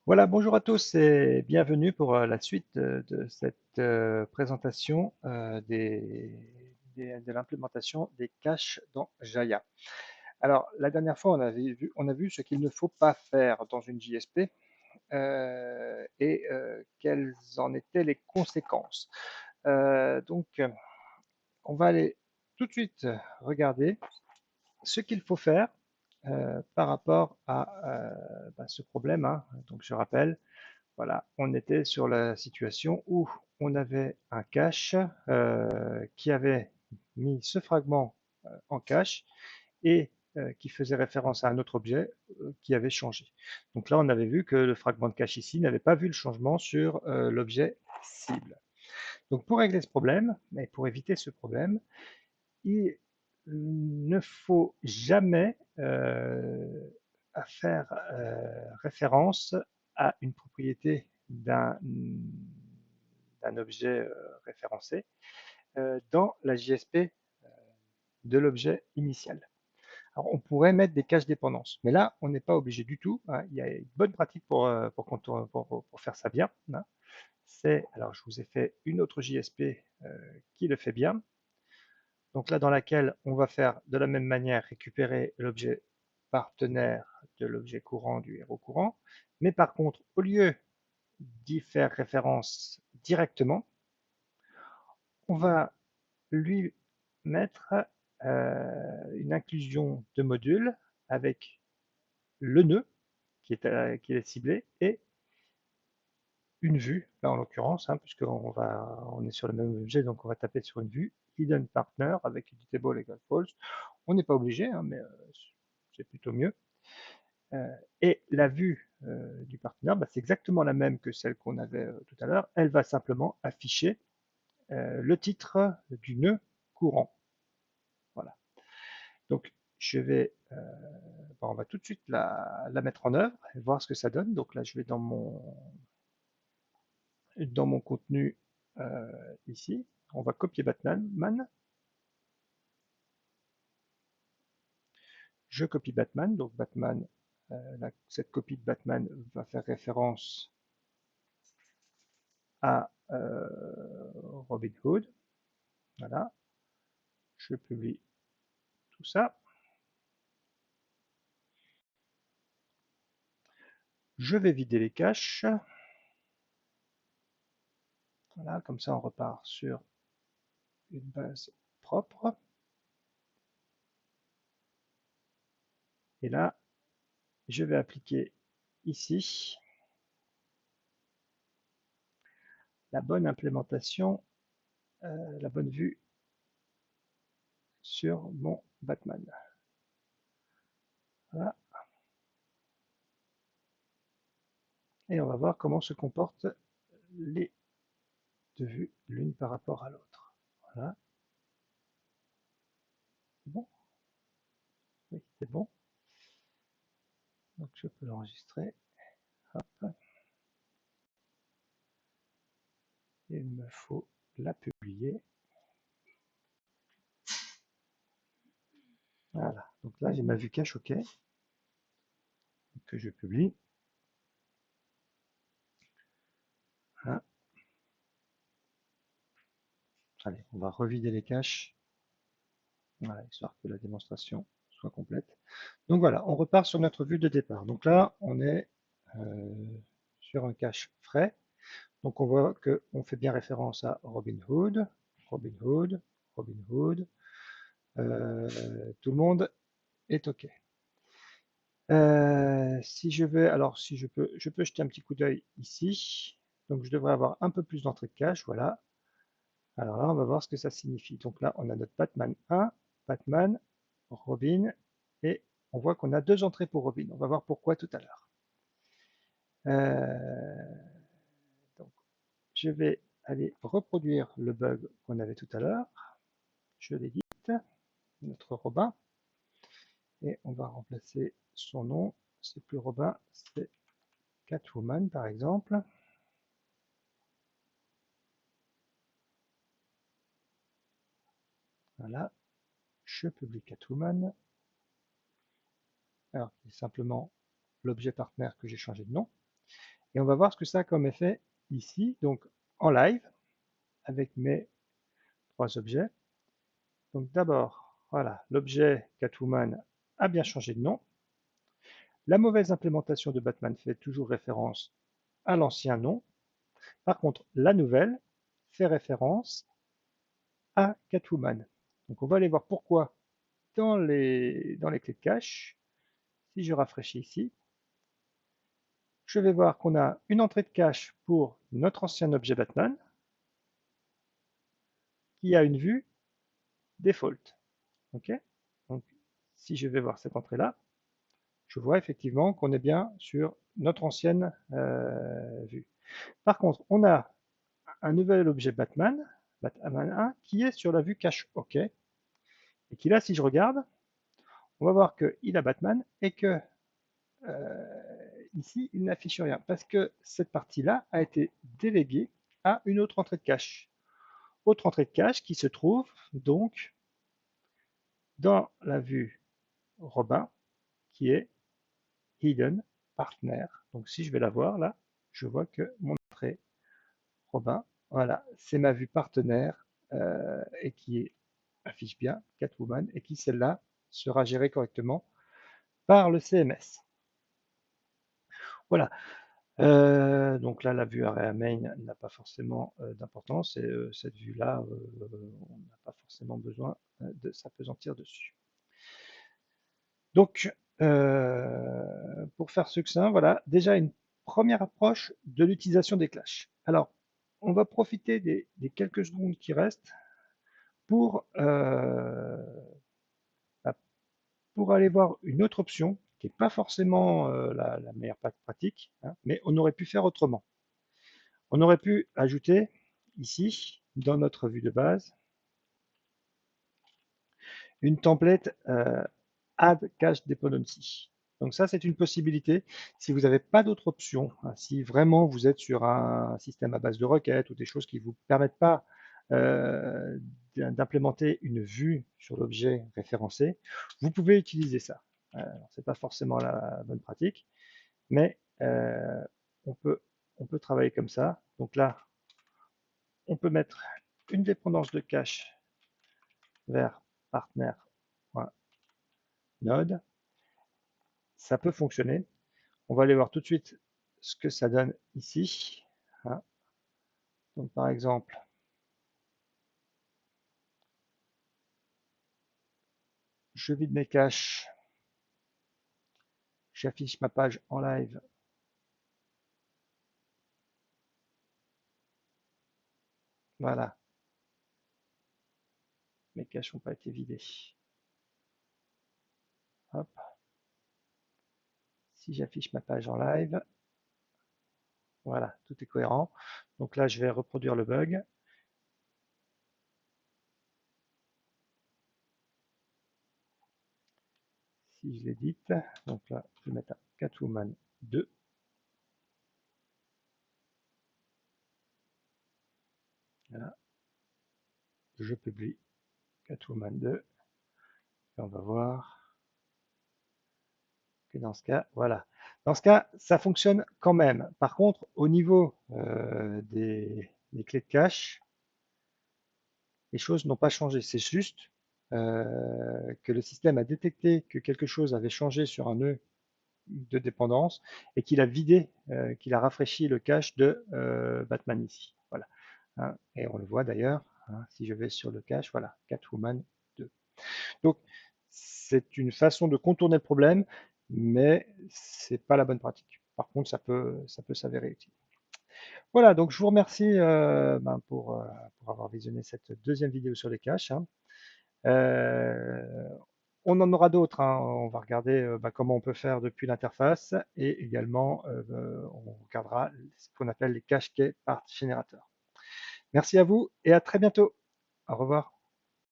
Voilà, bonjour à tous et bienvenue pour la suite de cette présentation de l'implémentation des caches dans Jaya. Alors, la dernière fois, on a vu ce qu'il ne faut pas faire dans une JSP quelles en étaient les conséquences. Donc, on va aller tout de suite regarder ce qu'il faut faire par rapport à ce problème, hein. Donc, je rappelle, voilà, on était sur la situation où on avait un cache qui avait mis ce fragment en cache et qui faisait référence à un autre objet qui avait changé. Donc là, on avait vu que le fragment de cache ici n'avait pas vu le changement sur l'objet cible. Donc pour régler ce problème, et pour éviter ce problème, il ne faut jamais faire référence à une propriété d'un objet référencé dans la JSP de l'objet initial. Alors, on pourrait mettre des caches dépendances, mais là, on n'est pas obligé du tout, hein. Il y a une bonne pratique pour faire ça bien, hein. Alors je vous ai fait une autre JSP qui le fait bien. Donc là, dans laquelle on va faire de la même manière récupérer l'objet partenaire de l'objet courant du héros courant. Mais par contre, au lieu d'y faire référence directement, on va lui mettre une inclusion de module avec le nœud qui est ciblé et une vue, là en l'occurrence, hein, on est sur le même objet, donc on va taper sur une vue, hidden partner avec editable equal false. On n'est pas obligé, hein, mais c'est plutôt mieux. Et la vue du partenaire, bah, c'est exactement la même que celle qu'on avait tout à l'heure. Elle va simplement afficher le titre du nœud courant. Voilà. Donc, on va tout de suite la mettre en œuvre et voir ce que ça donne. Donc là, je vais dans mon contenu ici. On va copier Batman. Je copie Batman. Donc Batman, cette copie de Batman va faire référence à Robin Hood. Voilà. Je publie tout ça. Je vais vider les caches. Voilà, comme ça on repart sur une base propre. Et là, je vais appliquer ici la bonne implémentation, la bonne vue sur mon Batman. Voilà. Et on va voir comment se comportent les deux vues l'une par rapport à l'autre. Voilà. Bon, oui, c'est bon. Donc je peux l'enregistrer. Hop. Il me faut la publier. Voilà. Donc là, j'ai ma vue cache OK que je publie. Voilà. Allez, on va revider les caches. Voilà, histoire que la démonstration soit complète. Donc voilà, on repart sur notre vue de départ. Donc là, on est sur un cache frais. Donc on voit qu'on fait bien référence à Robin Hood, Robin Hood, Robin Hood. Tout le monde est OK. Si je peux jeter un petit coup d'œil ici. Donc je devrais avoir un peu plus d'entrée de cache, voilà. Alors là, on va voir ce que ça signifie. Donc là, on a notre Batman 1, Batman, Robin, et on voit qu'on a deux entrées pour Robin. On va voir pourquoi tout à l'heure. Euh, donc, je vais aller reproduire le bug qu'on avait tout à l'heure. Je l'édite, notre Robin, et on va remplacer son nom. C'est plus Robin, c'est Catwoman par exemple. Voilà, je publie Catwoman. Alors, c'est simplement l'objet partenaire que j'ai changé de nom. Et on va voir ce que ça a comme effet ici, donc en live, avec mes 3 objets. Donc d'abord, voilà, l'objet Catwoman a bien changé de nom. La mauvaise implémentation de Batman fait toujours référence à l'ancien nom. Par contre, la nouvelle fait référence à Catwoman. Donc on va aller voir pourquoi dans les clés de cache. Si je rafraîchis ici, je vais voir qu'on a une entrée de cache pour notre ancien objet Batman qui a une vue default. Ok. Donc, si je vais voir cette entrée-là, je vois effectivement qu'on est bien sur notre ancienne vue. Par contre, on a un nouvel objet Batman, Batman 1, qui est sur la vue cache OK. Et qui là, si je regarde, on va voir qu'il a Batman et que ici, il n'affiche rien. Parce que cette partie-là a été déléguée à une autre entrée de cache. Autre entrée de cache qui se trouve donc dans la vue Robin, qui est Hidden Partner. Donc si je vais la voir là, je vois que mon entrée Robin, voilà, c'est ma vue partenaire et qui affiche bien Catwoman et qui celle-là sera gérée correctement par le CMS. Voilà. Donc là, la vue Area Main n'a pas forcément d'importance et cette vue-là, on n'a pas forcément besoin de s'appesantir dessus. Donc, pour faire succinct, voilà déjà une première approche de l'utilisation des clashes. Alors, on va profiter des quelques secondes qui restent pour, bah, pour aller voir une autre option qui n'est pas forcément la meilleure pratique, hein, mais on aurait pu faire autrement. On aurait pu ajouter ici, dans notre vue de base, une template Add Cache Dependency. Donc ça, c'est une possibilité. Si vous n'avez pas d'autre option, hein, si vraiment vous êtes sur un système à base de requêtes ou des choses qui ne vous permettent pas euh, d'implémenter une vue sur l'objet référencé, vous pouvez utiliser ça. Ce n'est pas forcément la bonne pratique, mais on peut, on peut travailler comme ça. Donc là, on peut mettre une dépendance de cache vers partner.node. Ça peut fonctionner. On va aller voir tout de suite ce que ça donne ici. Hein. Donc par exemple, je vide mes caches, j'affiche ma page en live. Voilà, mes caches n'ont pas été vidées. Hop. Si j'affiche ma page en live, voilà, tout est cohérent. Donc là, je vais reproduire le bug. Si je l'édite, donc là, je vais mettre un Catwoman 2. Voilà, je publie Catwoman 2. Et on va voir que dans ce cas, voilà. Dans ce cas, ça fonctionne quand même. Par contre, au niveau des clés de cache, les choses n'ont pas changé. C'est juste que le système a détecté que quelque chose avait changé sur un nœud de dépendance et qu'il a vidé, qu'il a rafraîchi le cache de Batman ici. Voilà. Hein, et on le voit d'ailleurs, hein, si je vais sur le cache, voilà, Catwoman 2. Donc, c'est une façon de contourner le problème, mais c'est pas la bonne pratique. Par contre, ça peut s'avérer utile. Voilà, donc je vous remercie pour avoir visionné cette deuxième vidéo sur les caches. Hein. Euh, on en aura d'autres. Hein. On va regarder comment on peut faire depuis l'interface et également on regardera ce qu'on appelle les cache key part générateurs. Merci à vous et à très bientôt. Au revoir.